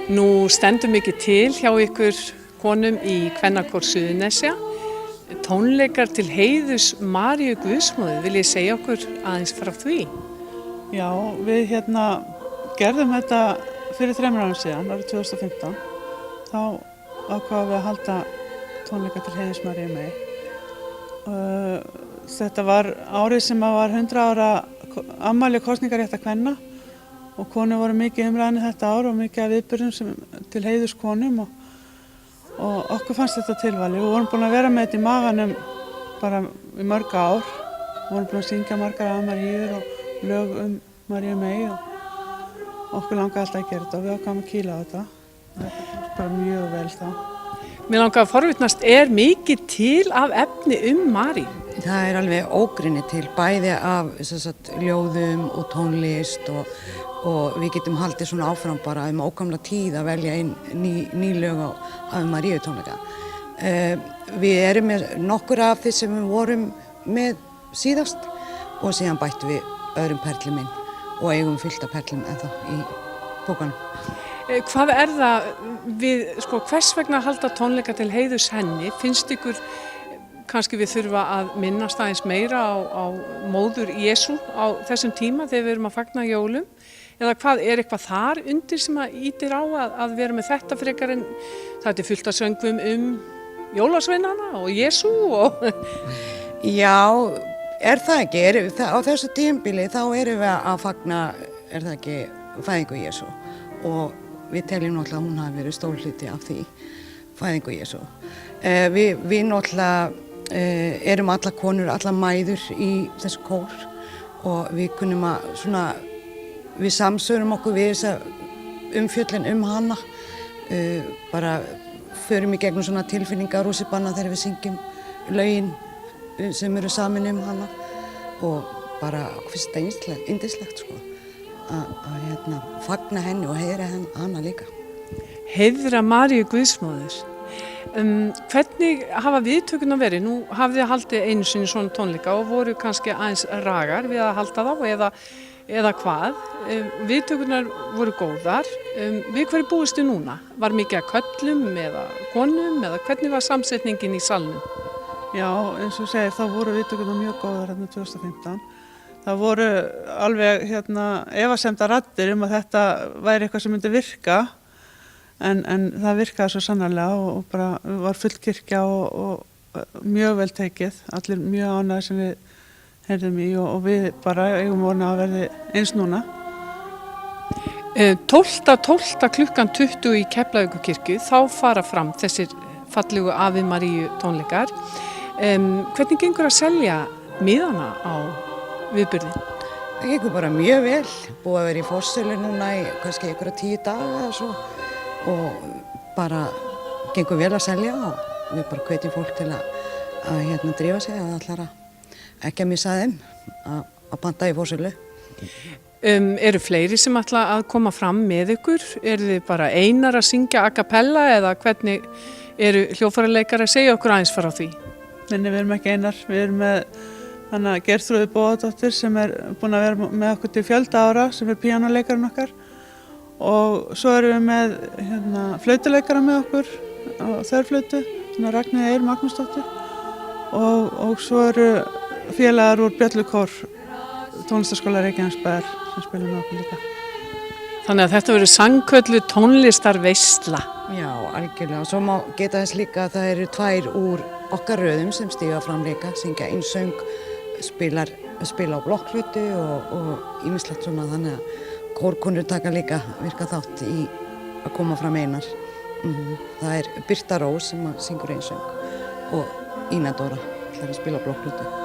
Nú stendur mikið til hjá ykkur konum í Kvennakór Suðurnesja. Tónleikar til heiðurs Maríu Guðsmóður, vil ég segja okkur aðeins frá því? Já, við gerðum þetta fyrir 3 árum síðan, árið 2015. Þá ákváðum við að halda tónleika til heiðurs Maríu mey. Þetta var árið sem var 100 ára afmæli kosningaréttar kvenna og konur voru mikið umræðan þetta ár og mikið af viðburðum til heiðurs konum og okkur fannst þetta tilvalið. Við vorum búin að vera með þetta í maganum bara í mörg ár. Við vorum búin að syngja margar af Maríur og lög Maríu mey og okkur langaði alltaf að gera þetta og við ákváðum að kýla á þetta. Það var bara mjög vel þá. Mér langar að forvitnast, mikið til af efni Maríu? Það alveg ógrynni til, bæði af ljóðum og tónlist og við getum haldið svona áfram bara ókomla tíð að velja inn ný lög af Maríu tónleika. Við erum með nokkur af því sem við vorum með síðast og síðan bættum við öðrum perlum inn og eigum fullt af perlum ennþá í bókanum. Hvað það hvers vegna halda tónleika til heiðurs henni? Finnst ykkur kannski við þurfa að minnast aðeins meira á móður Jesú á þessum tíma þegar við erum að fagna jólum? Eða eitthvað þar undir sem að ýtir á að vera með þetta frekar en það fullt af söngvum jólasveinana og Jesú og... Já, það ekki? Á þessu tímabili þá erum við að fagna, það ekki, fæðingu Jesú og við teljum náttúrulega að hún hafi verið stór hluti af því fæðingu Jesú. Við náttúrulega erum alla konur, alla mæður í þessu kór og við kunnum að við samsvörum okkur við þessa umfjöllun hana, bara förum í gegnum svona tilfinningar rússipanna þegar við syngjum lögin sem eru samin hana og bara finnst þetta yndislegt að fagna henni og heiðra hana líka. Heiðra Maríu Guðsmóður. Hvernig hafa viðtökurnar verið? Nú hafið þið haldið einu sinni svona tónleika og voru kannski aðeins ragar við að halda þá eða hvað. Viðtökurnar voru góðar. Við hverju búistu núna? Var mikið að köllum eða konum eða hvernig var samsetningin í salnum? Já, eins og segir, þá voru viðtökurnar mjög góðar 2015. Það voru alveg efasemdar raddir að þetta væri eitthvað sem myndi virka en það virkaði svo sannarlega og bara var full kirkja og mjög vel tekið, allir mjög ánægðir sem við heyrðum í og við bara eigum vona að verði eins núna. 12 klukkan 20 í Keflavíkurkirkju, þá fara fram þessir fallegu Ave Maríu tónleikar. Hvernig gengur að selja miðana á viðburðin? Það gengur bara mjög vel, búið að vera í forsölu núna í kannski einhverja 10 daga eða svo og bara gengur vel að selja og við bara hvetjum fólk til að drífa sig að ætlar að ekki að missa þeim að panta í forsölu. Eru fleiri sem ætla að koma fram með ykkur? Eru þið bara einar að syngja a cappella eða hvernig eru hljóðfæraleikarar? Segja okkur aðeins frá því. Nei, við erum ekki einar, við erum með Geirþrúði Bogadóttir sem búin að vera með okkur til fjölda ára sem píanóleikarinn okkar og svo erum við með flautuleikara með okkur á þörflautu, Ragnheiði Eir Magnúsdóttir og svo eru félagar úr Bjöllukór tónlistarskóla Reykjanesbæjar sem spila með okkur líka. Þannig að þetta verður sannkölluð tónlistarveisla. Já, algjörlega. Og svo má geta þess líka að það eru 2 úr okkar röðum sem stíga fram líka, syngja einsöng, spila á blokkflautu og ýmislegt svona, þannig að kórkonur taka líka virka þátt í að koma fram einar. Það er Birta Rós sem syngur einsöng og Ína Dóra ætlar að spila á blokkflautu.